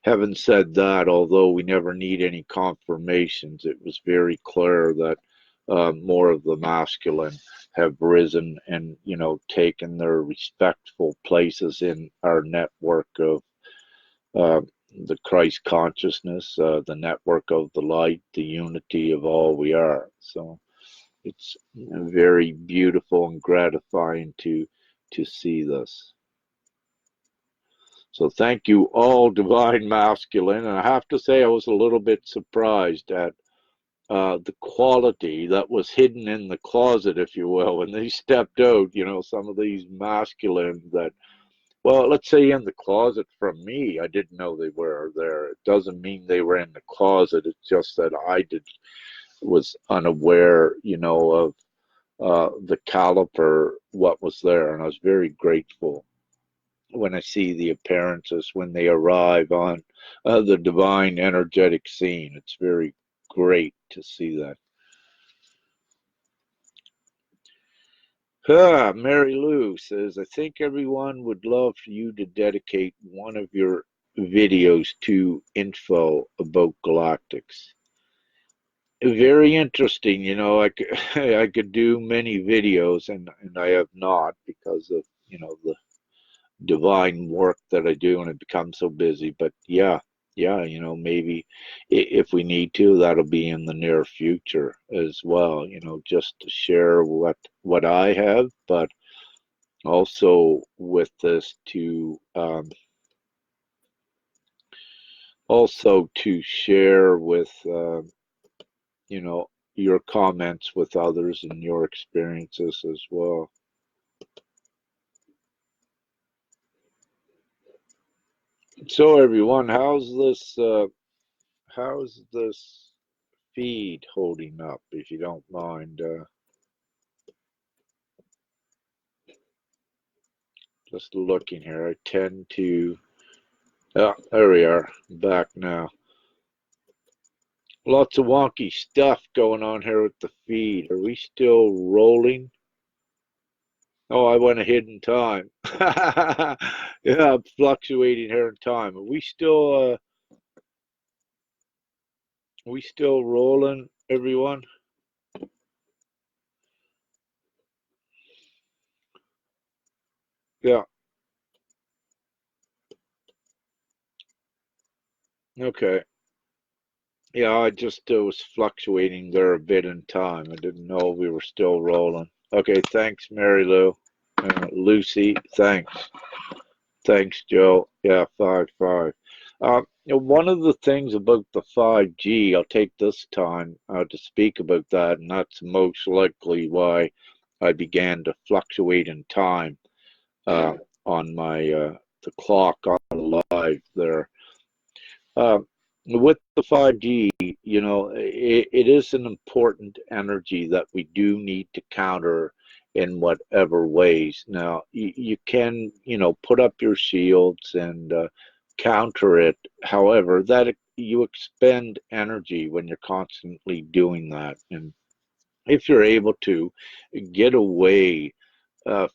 having said that, although we never need any confirmations, it was very clear that more of the masculine have risen and, taken their respectful places in our network of uh, the Christ consciousness, the network of the light, the unity of all we are. So it's very beautiful and gratifying to see this. So thank you all, Divine Masculine. And I have to say, I was a little bit surprised at the quality that was hidden in the closet, if you will, when they stepped out. Some of these masculine that, well, let's say in the closet from me, I didn't know they were there. It doesn't mean they were in the closet. It's just that was unaware, of the caliper, what was there, and I was very grateful when I see the appearances when they arrive on the divine energetic scene. It's very great to see that. Mary Lou says, I think everyone would love for you to dedicate one of your videos to info about galactics. Very interesting. I could, I could do many videos, and I have not because of, the divine work that I do, and it becomes so busy. But yeah, maybe if we need to, that'll be in the near future as well. Just to share what I have, but also with this to also to share with you know your comments with others and your experiences as well. So everyone, how's this feed holding up, if you don't mind? Just looking here, I tend to. Oh, there we are, back now. Lots of wonky stuff going on here with the feed. Are we still rolling? Oh, I went ahead in time. Yeah, I'm fluctuating here in time. Are we still rolling, everyone? Yeah. Okay. Yeah, I just was fluctuating there a bit in time. I didn't know we were still rolling. Okay, thanks, Mary Lou. Lucy, thanks. Thanks, Joe. Yeah, 5-5. One of the things about the 5G, I'll take this time to speak about that, and that's most likely why I began to fluctuate in time uh, on my the clock on the live there. Uh, with the 5G, it is an important energy that we do need to counter in whatever ways. Now, you can, put up your shields and counter it. However, you expend energy when you're constantly doing that. And if you're able to get away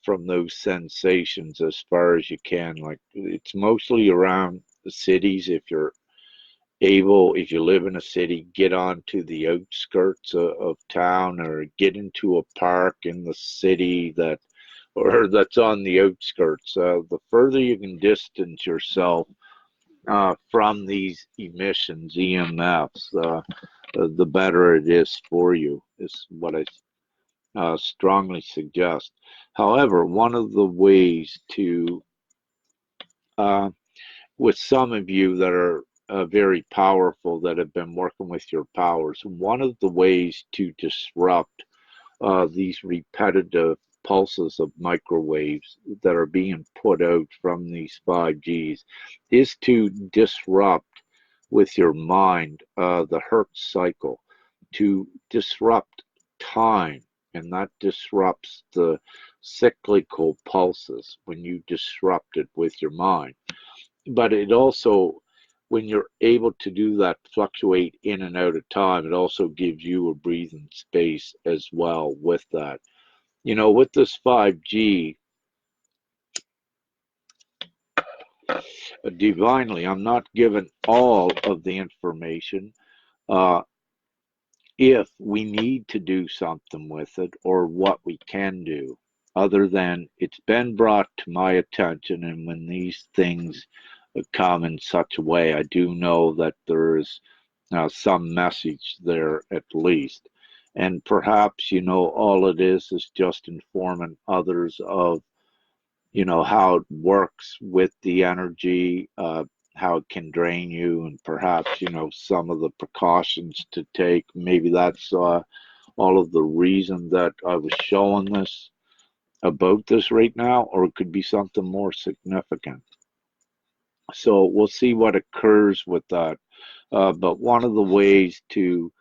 from those sensations as far as you can, like it's mostly around the cities. If you live in a city, get onto the outskirts of town, or get into a park in the city or that's on the outskirts. The further you can distance yourself from these emissions, EMFs, the better it is for you, is what I strongly suggest. However, one of the ways to, uh, with some of you that are very powerful, that have been working with your powers, one of the ways to disrupt these repetitive pulses of microwaves that are being put out from these 5Gs is to disrupt with your mind the Hertz cycle, to disrupt time, and that disrupts the cyclical pulses when you disrupt it with your mind. But it also, when you're able to do that, fluctuate in and out of time, it also gives you a breathing space as well with that. You know, with this 5G, divinely, I'm not given all of the information. Uh, if we need to do something with it or what we can do, other than it's been brought to my attention, and when these things come in such a way, I do know that there is some message there at least. And perhaps, all it is just informing others of, how it works with the energy, how it can drain you, and perhaps, some of the precautions to take. Maybe that's all of the reason that I was showing this about this right now, or it could be something more significant. So we'll see what occurs with that. But one of the ways to,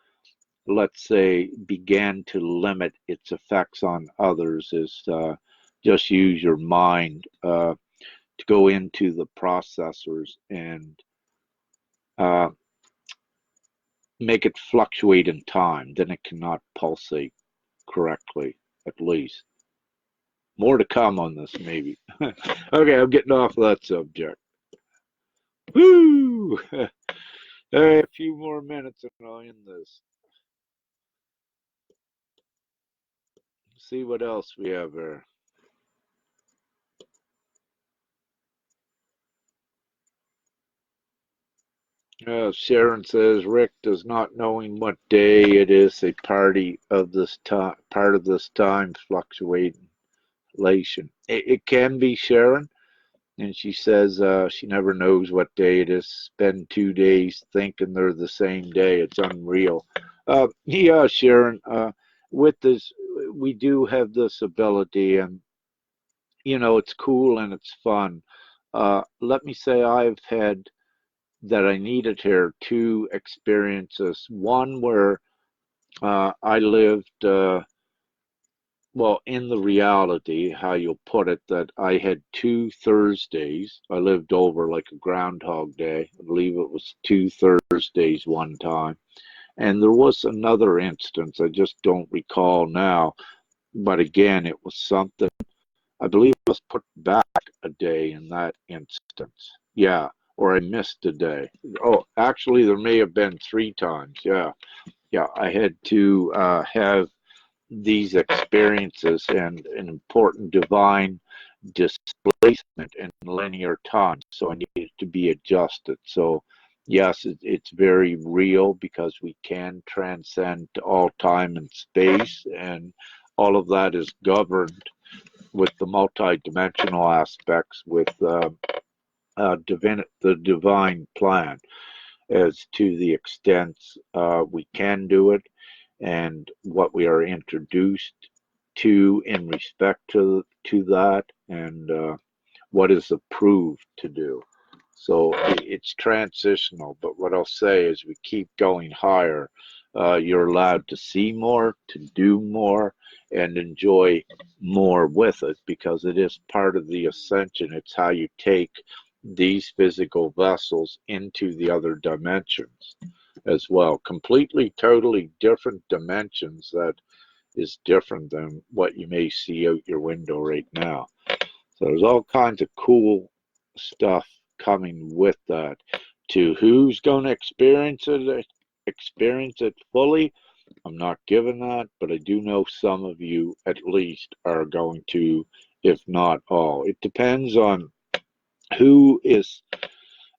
let's say, begin to limit its effects on others is just use your mind to go into the processors and uh, make it fluctuate in time. Then it cannot pulsate correctly, at least. More to come on this, maybe. Okay, I'm getting off that subject. Woo! A few more minutes and I'll end this. See what else we have there. Sharon says Rick does not knowing what day it is a party of this time, part of this time fluctuation. It can be Sharon, and she says she never knows what day it is. Spend 2 days thinking they're the same day. It's unreal. Yeah, Sharon. With this, we do have this ability, and it's cool and it's fun. Let me say I've had that I needed here two experiences. One where I lived, well, in the reality, how you'll put it, that I had 2 Thursdays. I lived over like a Groundhog Day. I believe it was 2 Thursdays one time. And there was another instance, I just don't recall now. But again, it was something, I believe I was put back a day in that instance. Yeah, or I missed a day. Oh, actually, there may have been 3 times. Yeah, yeah, I had to have these experiences and an important divine displacement in linear time. So I needed to be adjusted. So, yes, it's very real because we can transcend all time and space, and all of that is governed with the multi-dimensional aspects, with the divine plan, as to the extent we can do it, and what we are introduced to in respect to that, and what is approved to do. So it's transitional, but what I'll say is we keep going higher. You're allowed to see more, to do more, and enjoy more with it, because it is part of the ascension. It's how you take these physical vessels into the other dimensions as well. Completely, totally different dimensions that is different than what you may see out your window right now. So there's all kinds of cool stuff coming with that. To who's going to experience it fully, I'm not given that, but I do know some of you at least are going to, if not all. It depends on who is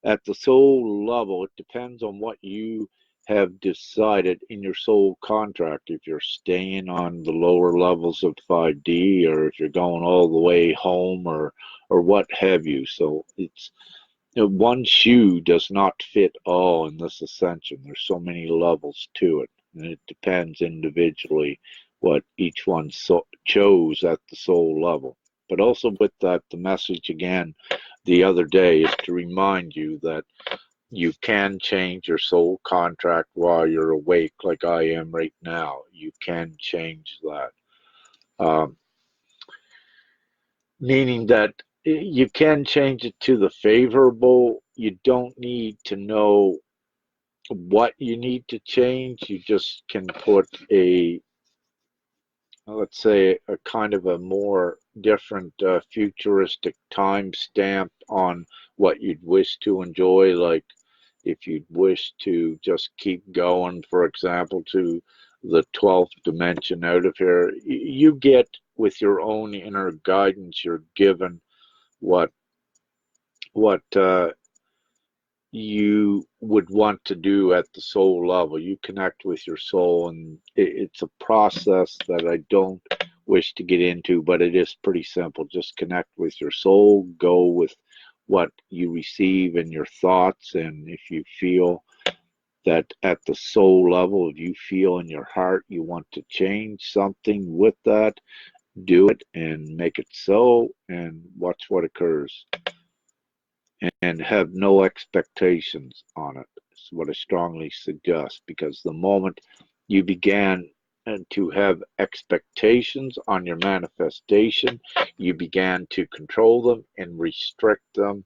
at the soul level, it depends on what you have decided in your soul contract. If you're staying on the lower levels of 5D, or if you're going all the way home, or what have you. So it's, one shoe does not fit all in this ascension. There's so many levels to it, and it depends individually what each one chose at the soul level. But also with that, the message again the other day is to remind you that you can change your soul contract while you're awake, like I am right now. You can change that. Um, Meaning that you can change it to the favorable. You don't need to know what you need to change. You just can put a, let's say, a kind of a more different futuristic time stamp on what you'd wish to enjoy. Like if you'd wish to just keep going, for example, to the 12th dimension out of here, you get with your own inner guidance, you're given what what you would want to do at the soul level. You connect with your soul, and it's a process that I don't wish to get into, but it is pretty simple. Just connect with your soul, go with what you receive in your thoughts, and if you feel that at the soul level, if you feel in your heart you want to change something with that, do it and make it so, and watch what occurs, and have no expectations on it. Is what I strongly suggest, because the moment you began to have expectations on your manifestation, you began to control them and restrict them,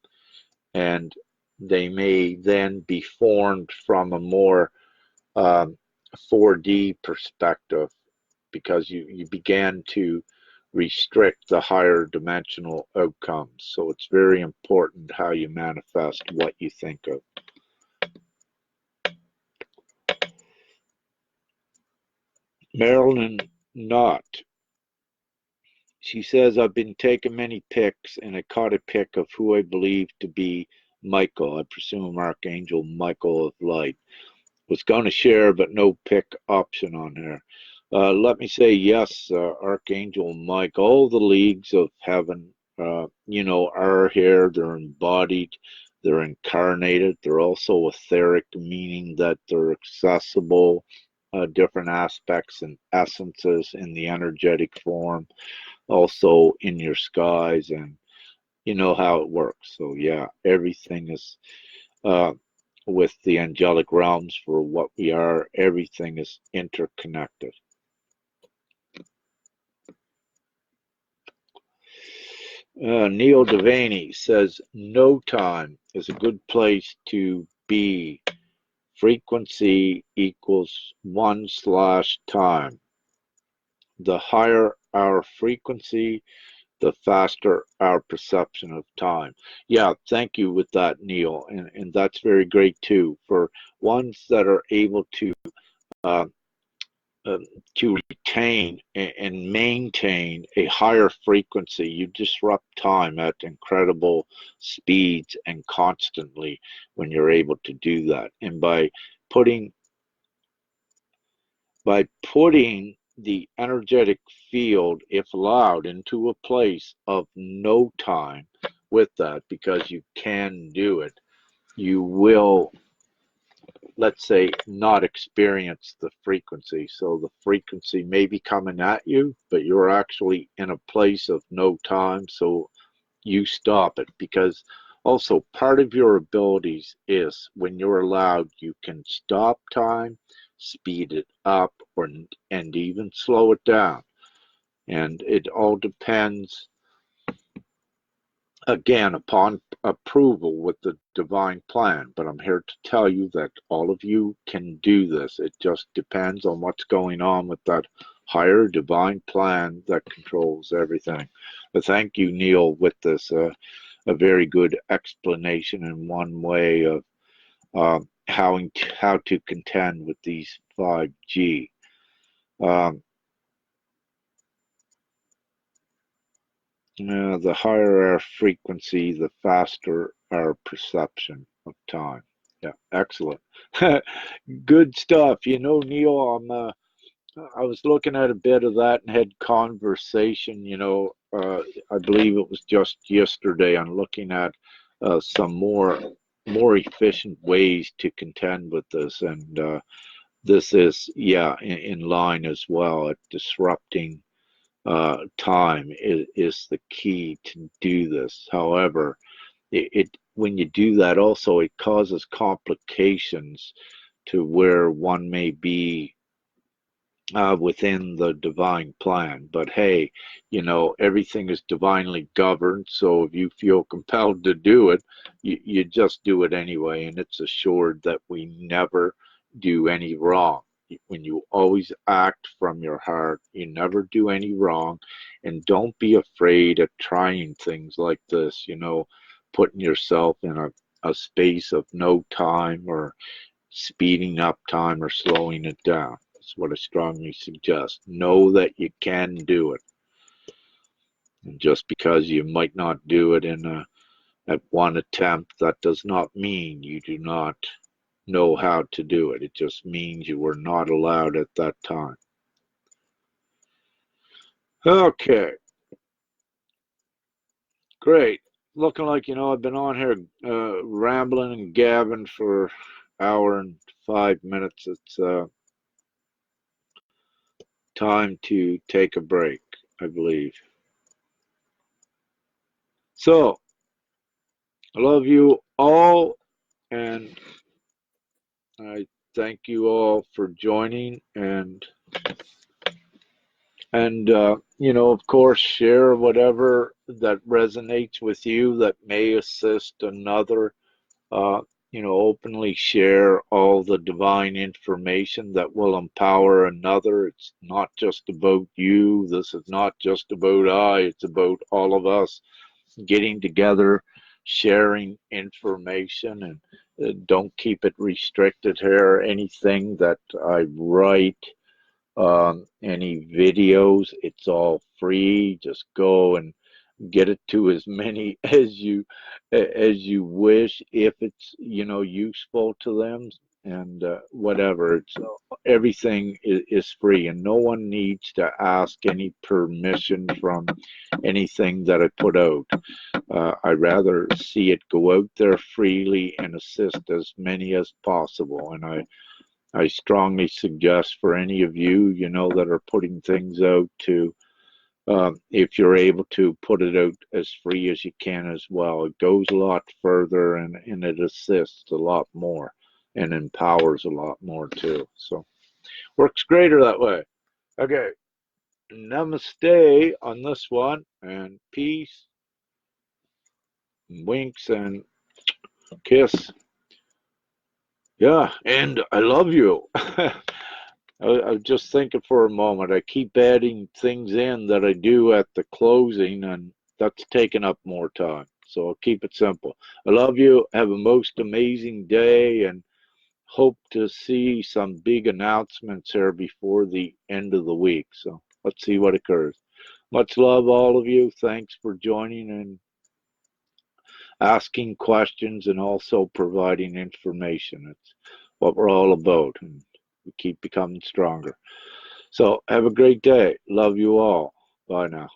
and they may then be formed from a more um, 4D perspective, because you began to restrict the higher dimensional outcomes. So it's very important how you manifest what you think of. Marilyn Knott, she says, I've been taking many pics and I caught a pic of who I believe to be Michael. I presume Archangel Michael of Light. Was going to share, but no pick option on here. Let me say yes, Archangel Mike. All the leagues of heaven, are here. They're embodied, they're incarnated. They're also etheric, meaning that they're accessible, different aspects and essences in the energetic form, also in your skies, and you know how it works. So yeah, everything is. Uh, with the angelic realms for what we are, everything is interconnected. Neil Devaney says, no time is a good place to be. Frequency equals 1/time. The higher our frequency, the faster our perception of time. Yeah, thank you with that, Neil. And that's very great too. For ones that are able uh, uh, to retain and maintain a higher frequency, you disrupt time at incredible speeds and constantly when you're able to do that. And putting by putting the energetic field, if allowed, into a place of no time with that, because you can do it, you will, let's say, not experience the frequency. So the frequency may be coming at you, but you're actually in a place of no time. So you stop it, because also part of your abilities is when you're allowed, you can stop time, speed it up, and even slow it down. And it all depends again upon approval with the divine plan. But I'm here to tell you that all of you can do this. It just depends on what's going on with that higher divine plan that controls everything. But thank you, Neil, with this a very good explanation in one way of how to contend with these 5G. Um, the higher our frequency, the faster our perception. of time. Yeah, excellent. Good stuff. Neil, I was looking at a bit of that and had conversation, I believe it was just yesterday on looking at some more efficient ways to contend with this. And this is, yeah, in line as well at disrupting time is the key to do this. However, it when you do that also it causes complications to where one may be within the divine plan. But hey, everything is divinely governed. So if you feel compelled to do it, you just do it anyway. And it's assured that we never do any wrong. When you always act from your heart, you never do any wrong. And don't be afraid of trying things like this, putting yourself in a space of no time or speeding up time or slowing it down. That's what I strongly suggest. Know that you can do it. And just because you might not do it at one attempt, that does not mean you do not know how to do it. It just means you were not allowed at that time. Okay, great. Looking like, I've been on here rambling and gabbing for an hour and 5 minutes. It's time to take a break, I believe. So, I love you all, and I thank you all for joining, and of course, share whatever that resonates with you that may assist another. Uh, openly share all the divine information that will empower another. It's not just about you. This is not just about I. It's about all of us getting together, sharing information, and don't keep it restricted here. Anything that I write, any videos, it's all free. Just go and get it to as many as you wish, if it's useful to them, and whatever. It's everything is free, and no one needs to ask any permission from anything that I put out. I rather see it go out there freely and assist as many as possible. And I strongly suggest for any of you, that are putting things out to, if you're able to put it out as free as you can as well. It goes a lot further, and it assists a lot more and empowers a lot more too. So works greater that way. Okay. Namaste on this one, and peace, and winks, and kiss. Yeah, and I love you. I was just thinking for a moment. I keep adding things in that I do at the closing, and that's taking up more time. So I'll keep it simple. I love you. Have a most amazing day, and hope to see some big announcements here before the end of the week. So let's see what occurs. Much love, all of you. Thanks for joining and asking questions, and also providing information. It's what we're all about, and we keep becoming stronger. So have a great day. Love you all. Bye now.